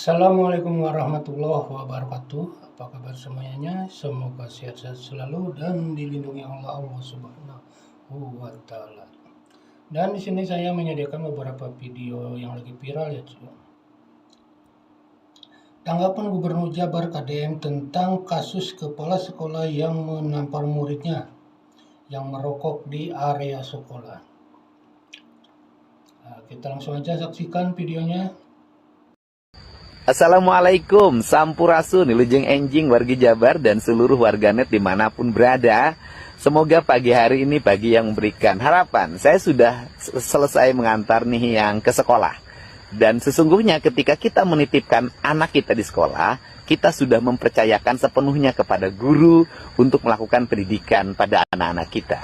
Assalamualaikum warahmatullahi wabarakatuh. Apa kabar semuanya? Semoga sehat-sehat selalu dan dilindungi Allah Subhanahu wa taala. Dan di sini saya menyediakan beberapa video yang lagi viral ya, cuy. Tanggapan Gubernur Jabar KDM tentang kasus kepala sekolah yang menampar muridnya yang merokok di area sekolah. Nah, kita langsung aja saksikan videonya. Assalamualaikum, Sampurasun, Wilujeng Enjing, wargi Jabar dan seluruh warganet dimanapun berada. Semoga pagi hari ini pagi yang memberikan harapan. Saya sudah selesai mengantar nih yang ke sekolah. Dan sesungguhnya ketika kita menitipkan anak kita di sekolah, kita sudah mempercayakan sepenuhnya kepada guru untuk melakukan pendidikan pada anak-anak kita.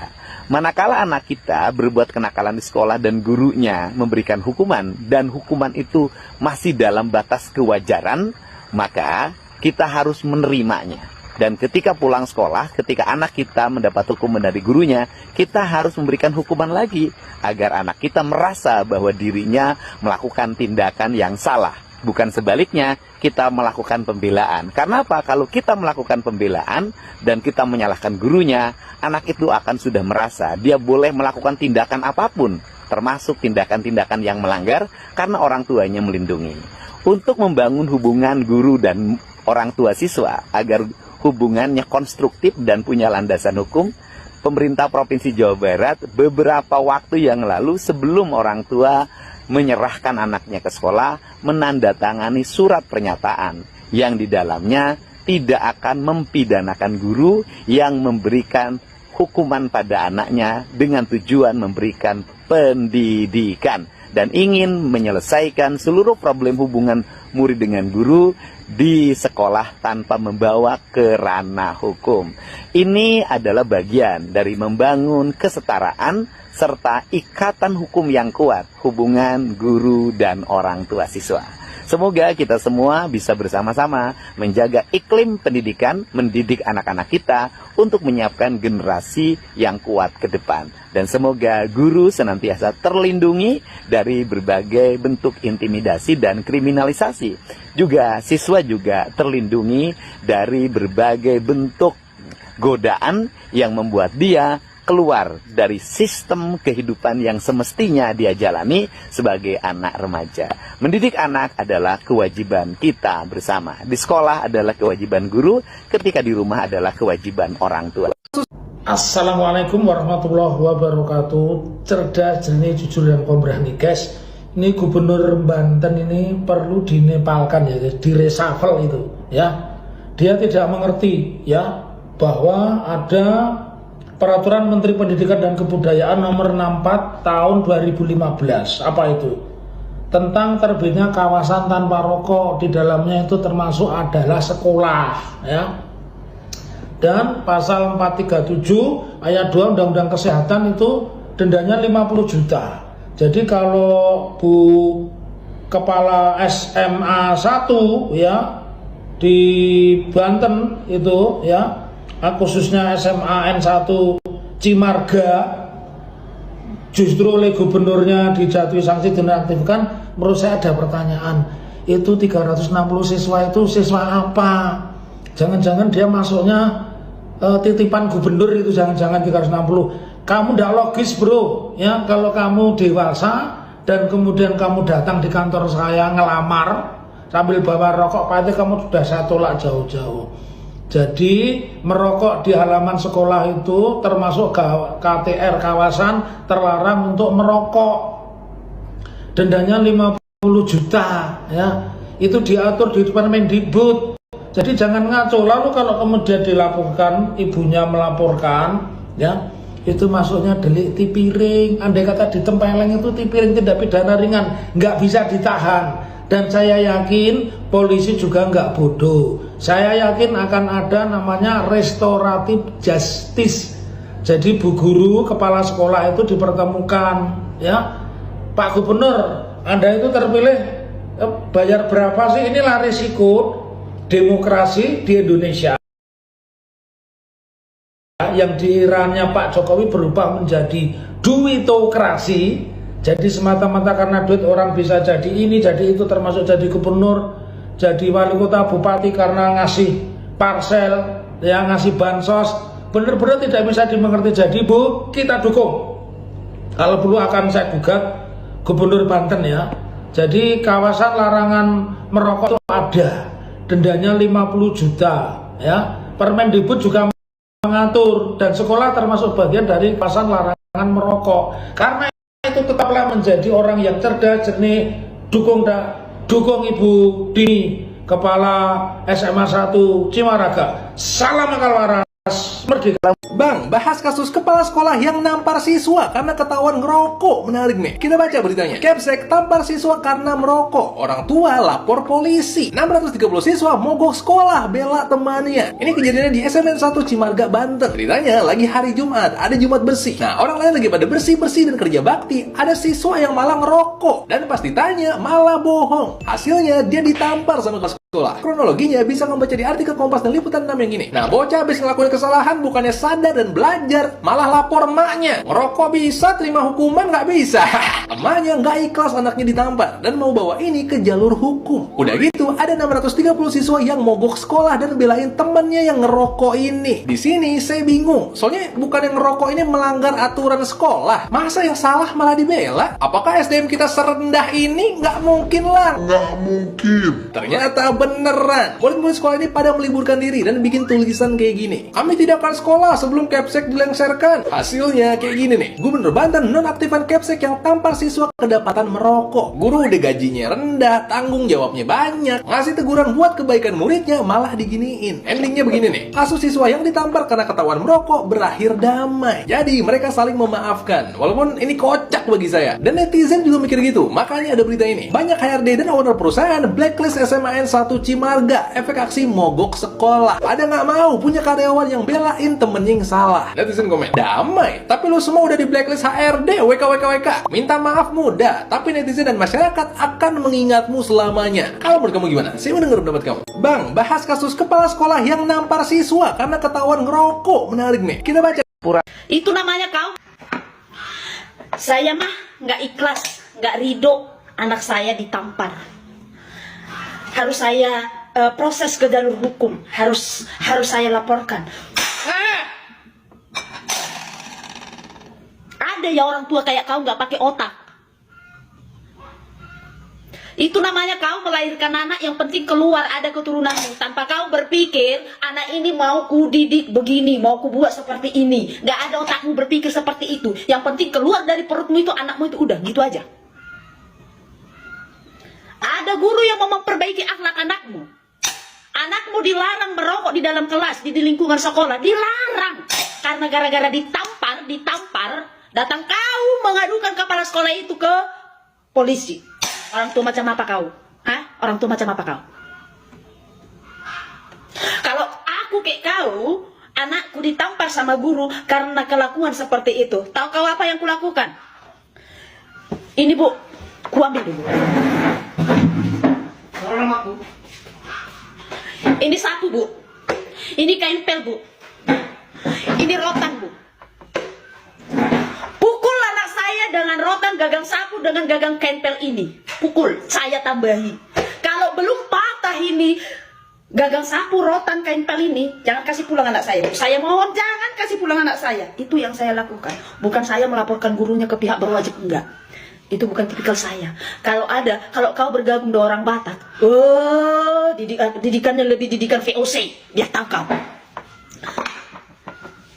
Manakala anak kita berbuat kenakalan di sekolah dan gurunya memberikan hukuman, dan hukuman itu masih dalam batas kewajaran, maka kita harus menerimanya. Dan ketika pulang sekolah, ketika anak kita mendapat hukuman dari gurunya, kita harus memberikan hukuman lagi, agar anak kita merasa bahwa dirinya melakukan tindakan yang salah. Bukan sebaliknya, kita melakukan pembelaan. Karena apa? Kalau kita melakukan pembelaan dan kita menyalahkan gurunya, anak itu akan sudah merasa dia boleh melakukan tindakan apapun, termasuk tindakan-tindakan yang melanggar, karena orang tuanya melindungi. Untuk membangun hubungan guru dan orang tua siswa agar hubungannya konstruktif dan punya landasan hukum, pemerintah Provinsi Jawa Barat beberapa waktu yang lalu sebelum orang tua menyerahkan anaknya ke sekolah, menandatangani surat pernyataan yang di dalamnya tidak akan mempidanakan guru yang memberikan hukuman pada anaknya dengan tujuan memberikan pendidikan dan ingin menyelesaikan seluruh problem hubungan murid dengan guru di sekolah tanpa membawa ke ranah hukum. Ini adalah bagian dari membangun kesetaraan serta ikatan hukum yang kuat hubungan guru dan orang tua siswa. Semoga kita semua bisa bersama-sama menjaga iklim pendidikan, mendidik anak-anak kita untuk menyiapkan generasi yang kuat ke depan. Dan semoga guru senantiasa terlindungi dari berbagai bentuk intimidasi dan kriminalisasi. Juga siswa juga terlindungi dari berbagai bentuk godaan yang membuat dia keluar dari sistem kehidupan yang semestinya dia jalani sebagai anak remaja. Mendidik anak adalah kewajiban kita bersama. Di sekolah adalah kewajiban guru, ketika di rumah adalah kewajiban orang tua. Assalamualaikum warahmatullahi wabarakatuh. Cerdas, jernih, jujur, dan pemberani, guys. Ini Gubernur Banten ini perlu dinepalkan ya, direshuffle itu ya. Dia tidak mengerti ya bahwa ada Peraturan Menteri Pendidikan dan Kebudayaan nomor 64 tahun 2015. Apa itu? Tentang terbitnya kawasan tanpa rokok, di dalamnya itu termasuk adalah sekolah ya. Dan pasal 437 ayat 2 Undang-Undang Kesehatan itu dendanya 50 juta. Jadi kalau Bu Kepala SMA 1 ya di Banten itu ya, khususnya SMA N1 Cimarga, justru oleh gubernurnya dijatuhi sanksi dinonaktifkan, menurut saya ada pertanyaan, itu 360 siswa itu siswa apa? Jangan-jangan dia masuknya titipan gubernur itu, jangan-jangan 360. Kamu tidak logis bro ya, kalau kamu dewasa dan kemudian kamu datang di kantor saya ngelamar sambil bawa rokok pasti kamu sudah saya tolak jauh-jauh. Jadi merokok di halaman sekolah itu termasuk KTR, kawasan terlarang untuk merokok. Dendanya 50 juta ya. Itu diatur di Permendikbud. Jadi jangan ngaco. Lalu kalau kemudian dilaporkan, ibunya melaporkan ya, itu masuknya delik tipiring. Andai kata ditempeleng itu tipiring, tidak pidana ringan, nggak bisa ditahan. Dan saya yakin polisi juga nggak bodoh. Saya yakin akan ada namanya restoratif justice. Jadi bu guru, kepala sekolah itu dipertemukan ya. Pak Gubernur, Anda itu terpilih bayar berapa sih? Inilah risiko demokrasi di Indonesia yang di eranya Pak Jokowi berubah menjadi duitokrasi. Jadi semata-mata karena duit orang bisa jadi ini, jadi itu, termasuk jadi gubernur. jadi wali kota bupati karena ngasih parsel, ya ngasih bansos, benar-benar tidak bisa dimengerti. Jadi Bu, kita dukung. Kalau perlu akan saya gugat Gubernur Banten ya. Jadi kawasan larangan merokok itu ada, dendanya 50 juta ya. Permendikbud juga mengatur, dan sekolah termasuk bagian dari kawasan larangan merokok. Karena itu tetaplah menjadi orang yang cerdas, jernih, dukung Ibu Dini, Kepala SMA 1 Cimaraga. Salam akal waras, merdeka. Bang, bahas kasus kepala sekolah yang nampar siswa karena ketahuan ngerokok. Menarik nih. Kita baca beritanya. Kepsek tampar siswa karena merokok. Orang tua lapor polisi. 630 siswa mogok sekolah bela temannya. Ini kejadiannya di SMN 1 Cimarga, Banten. Beritanya lagi hari Jumat, ada Jumat bersih. Nah, orang lain lagi pada bersih-bersih dan kerja bakti. Ada siswa yang malah ngerokok. Dan pas ditanya, malah bohong. Hasilnya, dia ditampar sama kelas sekolah. Kronologinya bisa membaca di artikel Kompas dan Liputan 6 yang ini. Nah, bocah habis ngelakuin kesalahan bukannya sadar dan belajar, malah lapor emaknya. Ngerokok bisa, terima hukuman nggak bisa. Emaknya nggak ikhlas anaknya ditampar dan mau bawa ini ke jalur hukum. Udah gitu, ada 630 siswa yang mogok sekolah dan belain temennya yang ngerokok ini. Di sini saya bingung, soalnya bukan yang ngerokok ini melanggar aturan sekolah. Masa yang salah malah dibela? Apakah SDM kita serendah ini? Nggak mungkin lah. Nggak mungkin. Ternyata beneran. Murid-murid sekolah ini pada meliburkan diri dan bikin tulisan kayak gini. Kami tidak akan sekolah sebelum Kepsek dilengsarkan. Hasilnya kayak gini nih. Gubernur Banten nonaktifan Kepsek yang tampar siswa kedapatan merokok. Guru udah gajinya rendah, tanggung jawabnya banyak, ngasih teguran buat kebaikan muridnya malah diginiin. Endingnya begini nih. Kasus siswa yang ditampar karena ketahuan merokok berakhir damai. Jadi mereka saling memaafkan. Walaupun ini kocak bagi saya. Dan netizen juga mikir gitu. Makanya ada berita ini. Banyak HRD dan owner perusahaan blacklist SMAN 1 Cimarga, efek aksi mogok sekolah. Ada nggak mau punya karyawan yang belain temennya yang salah. Netizen komen, damai, tapi lu semua udah di blacklist HRD, WK. Minta maaf mudah, tapi netizen dan masyarakat akan mengingatmu selamanya. Kalau menurut kamu gimana? Saya mau denger pendapat kamu. Bang, bahas kasus kepala sekolah yang nampar siswa karena ketahuan ngerokok. Menarik nih. Kita baca. Itu namanya kau. Saya mah nggak ikhlas, nggak ridho anak saya ditampar. Harus saya proses ke jalur hukum, harus saya laporkan. Ada ya orang tua kayak kau nggak pakai otak. Itu namanya kau melahirkan anak yang penting keluar ada keturunanmu, tanpa kau berpikir anak ini mau ku didik begini, mau ku buat seperti ini. Nggak ada otakmu berpikir seperti itu. Yang penting keluar dari perutmu itu anakmu itu, udah gitu aja. Ada guru yang mau memperbaiki akhlak anakmu. Anakmu dilarang merokok di dalam kelas, di lingkungan sekolah, dilarang. Karena gara-gara ditampar, datang kau mengadukan kepala sekolah itu ke polisi. Orang tua macam apa kau? Hah? Orang tua macam apa kau? Kalau aku kayak kau, anakku ditampar sama guru karena kelakuan seperti itu. Tahu kau apa yang kulakukan? Ini Bu, ku ambil dulu. Tolong aku. Ini sapu Bu. Ini kain pel Bu. Ini rotan Bu. Pukul anak saya dengan rotan, gagang sapu, dengan gagang kain pel ini. Pukul, saya tambahi. Kalau belum patah ini gagang sapu, rotan, kain pel ini, jangan kasih pulang anak saya. Saya mohon jangan kasih pulang anak saya. Itu yang saya lakukan. Bukan saya melaporkan gurunya ke pihak berwajib, enggak. Itu bukan tipikal saya. Kalau kau bergabung dengan orang Batak, didikannya lebih didikan VOC, dia tahu kau.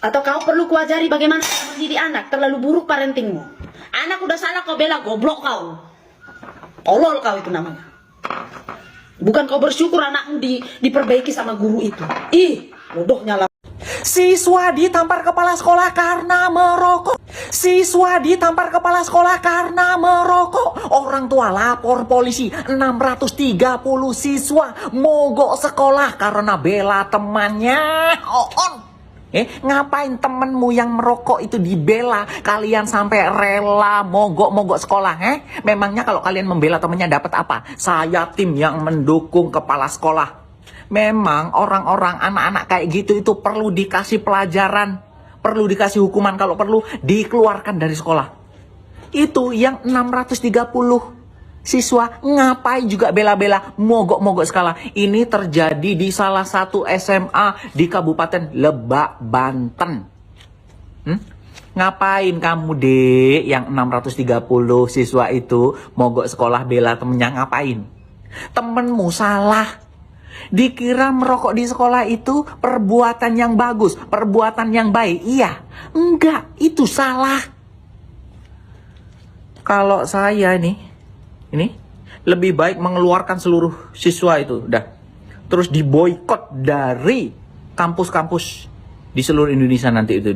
Atau kau perlu kuajari bagaimana mendidik anak. Terlalu buruk parentingmu. Anak udah salah kau bela, goblok kau. Tolol kau itu namanya. Bukan kau bersyukur anakmu diperbaiki sama guru itu. Ih, bodohnya lah. Siswa ditampar kepala sekolah karena merokok. Siswa ditampar kepala sekolah karena merokok. Orang tua lapor polisi. 630 siswa mogok sekolah karena bela temannya. Ngapain temenmu yang merokok itu dibela? Kalian sampai rela mogok sekolah, Memangnya kalau kalian membela temennya dapat apa? Saya tim yang mendukung kepala sekolah. Memang orang-orang anak-anak kayak gitu itu perlu dikasih pelajaran, perlu dikasih hukuman, kalau perlu dikeluarkan dari sekolah. Itu yang 630 Siswa ngapain juga bela-bela mogok-mogok sekolah. Ini terjadi di salah satu SMA di Kabupaten Lebak, Banten. Ngapain kamu, Dek, yang 630 siswa itu mogok sekolah bela temennya, ngapain? Temenmu salah. Dikira merokok di sekolah itu perbuatan yang bagus, perbuatan yang baik. Iya, enggak, itu salah. Kalau saya ini lebih baik mengeluarkan seluruh siswa itu, terus diboikot dari kampus-kampus di seluruh Indonesia nanti itu,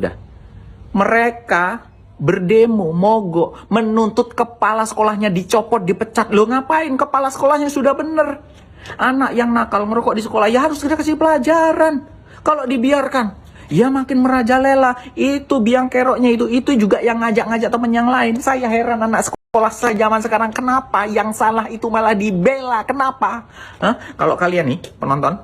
Mereka berdemo, mogok, menuntut kepala sekolahnya dicopot, dipecat. Loh, ngapain? Kepala sekolahnya sudah bener. Anak yang nakal ngerokok di sekolah ya harus kita kasih pelajaran. Kalau dibiarkan, ya makin merajalela. Itu biang keroknya itu juga yang ngajak-ngajak temen yang lain. Saya heran anak sekolah saya zaman sekarang, kenapa yang salah itu malah dibela? Kenapa? Kalau kalian nih penonton,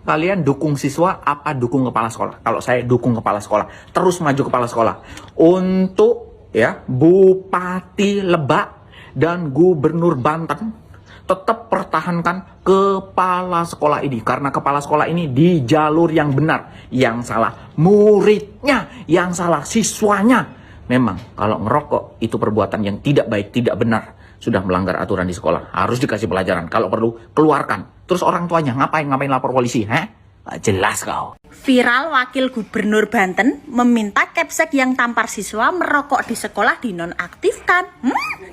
kalian dukung siswa apa dukung kepala sekolah? Kalau saya dukung kepala sekolah, terus maju kepala sekolah. Untuk Bupati Lebak dan Gubernur Banten tetap pertahankan kepala sekolah ini, karena kepala sekolah ini di jalur yang benar. Yang salah muridnya, yang salah siswanya. Memang kalau ngerokok itu perbuatan yang tidak baik, tidak benar, sudah melanggar aturan di sekolah, harus dikasih pelajaran. Kalau perlu keluarkan. Terus orang tuanya ngapain lapor polisi? Jelas kau. Viral, Wakil Gubernur Banten meminta Kepsek yang tampar siswa merokok di sekolah dinonaktifkan.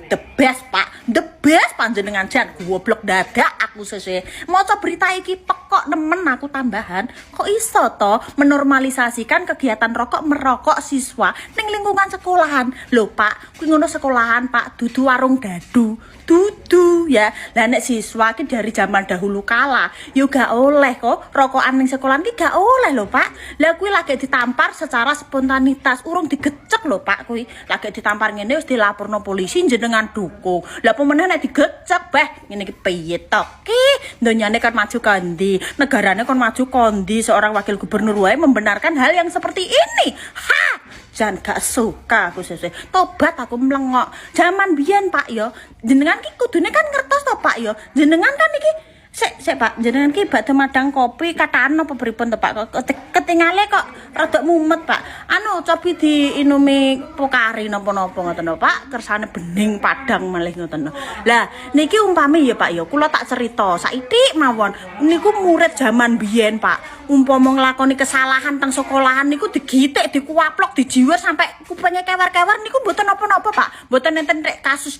The best, Pak. The best panjenengan jan goblok dadak aku sese. Maca berita iki pekok nemen aku tambahan. Kok iso to menormalisasikan kegiatan rokok merokok siswa ning lingkungan sekolahan? Lho, Pak, kuwi ngono sekolahan, Pak, dudu warung dadu. Dudu ya. Lah nek siswa ki dari zaman dahulu kala yo gak oleh kok rokokan ning sekolahan ki gak oleh lho, Pak. Lah kuwi lagi ditampar secara spontanitas, urung digecek lho, Pak, kuwi. Lagi ditampar ngene wis dilaporno polisi jenengan dukung. Lah pemenang nek digecek beh ngene iki piye to? Ki donyane kan maju kondi, negarane kan maju kondi, seorang wakil gubernur wae membenarkan hal yang seperti ini. Jangan gak suka aku sese. Tobat aku melengok. Zaman biyen, Pak, yo. Jenengan ki kudune kan ngertos to, Pak, yo. Jenengan kan iki sik Pak, jenengan ki badhe madang kopi kataan apa pripun to, Pak? Ketingale kok rada mumet, Pak. Cobi diinumi pokari napa-napa ngoten lho, Pak. Kersane bening padang malih ngoten lho. Lah, niki umpami ya, Pak, ya kula tak cerita saithik mawon. Niku murid zaman biyen, Pak. Umpama nglakoni kesalahan teng sekolahan niku digitik, dikuaplok, dijiwer sampai kupingnya kewer-kewer niku mboten napa-napa, Pak. Mboten enten rek kasus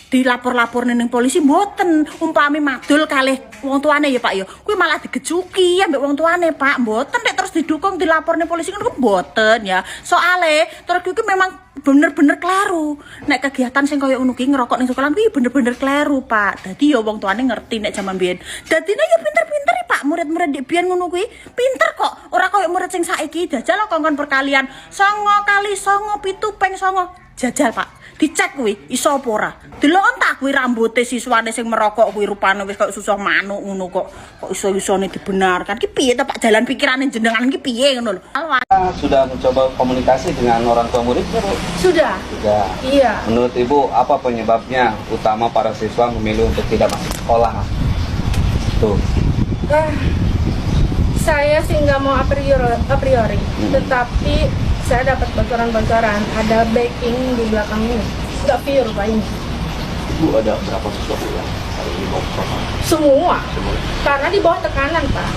dilapor-lapor ning polisi mboten. Umpami madul kalih wong tuane ya, Pak, ya. Kuwi malah digejuki ambek wong tuane, Pak. Mboten rek terus didukung dilaporne polisi niku mboten ya. Soale terus iki memang bener-bener kleru. Nek kegiatan sing kaya ngono ki ngerokok ning sekolah kuwi bener-bener kleru, Pak. Dadi ya wong tuane ngerti nek jaman biyen. Dadine ya pinter-pinter Pak, murid-murid di biyen ngono kuwi pinter kok. Ora kaya murid sing saiki jajal kongkon perkalian 9 kali 9 7 ping 9. Jajal, Pak. Dicek kuwi iso apa ora. Delok tak kuwi rambuté siswane sing merokok kuwi rupane wis kaya susah manuk ngono kok. Kok iso-isone dibenarkan. Ki piye to, Pak, jalan pikirane jenengan ki piye ngono lho. Sudah mencoba komunikasi dengan orang tua murid, Bu? Sudah. Iya. Menurut Ibu, apa penyebabnya utama para siswa memilih untuk tidak masuk sekolah? Tuh. Saya sih nggak mau a priori, tetapi saya dapat bocoran-bocoran, ada backing di belakang ini, nggak pure Pak ini. Bu, ada berapa siswa Bu yang hari ini mau sekolah? Semua, karena di bawah tekanan Pak.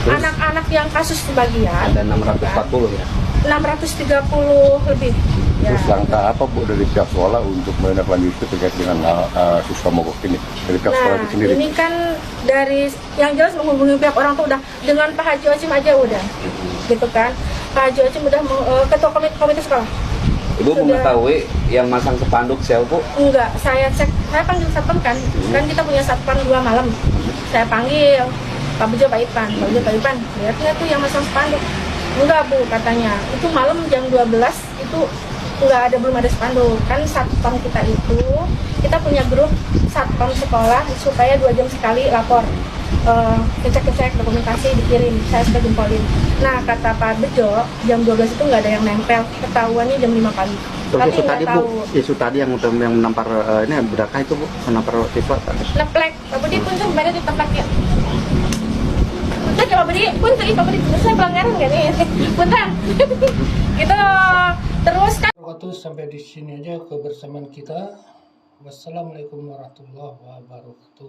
Anak-anak yang kasus sebagian ada 640 ya? 630 lebih. Ya. Terus langkah apa Bu dari pihak sekolah untuk menindaklanjuti terkait dengan siswa mogok ini dari pihak sekolah itu sendiri? Ini kan dari yang jelas menghubungi pihak orang tua udah, dengan Pak Haji Osim aja udah, gitu kan. Pak Haji Osim udah ketua komite sekolah. Ibu mengetahui yang masang spanduk siapa Bu? Enggak, saya cek, saya panggil satpam kan kita punya satpam 2 malam. Saya panggil Pak Bejo, Pak Ipan, lihat nggak tuh yang masang spanduk? Enggak Bu, katanya itu malam jam 12 itu enggak ada, belum ada spanduk. Kan satpam kita itu, kita punya grup satpam sekolah supaya 2 jam sekali lapor, cek dokumentasi dikirim, saya sudah jempolin. Nah kata Pak Bejo, jam 12 itu nggak ada yang nempel, ketahuannya jam 5 pagi. Terus Tapi isu nggak tadi Bu, tahu. isu tadi yang menampar ini benarkah itu Bu, menampar siswa tadi? Neplek, pabudi pun tuh pada diteplek ya. Punta ke pabudi pun tuh pabudi saya pelanggaran gak nih? Punta, gitu terus kan. Sampai di sini aja kebersamaan kita. Wassalamualaikum warahmatullahi wabarakatuh.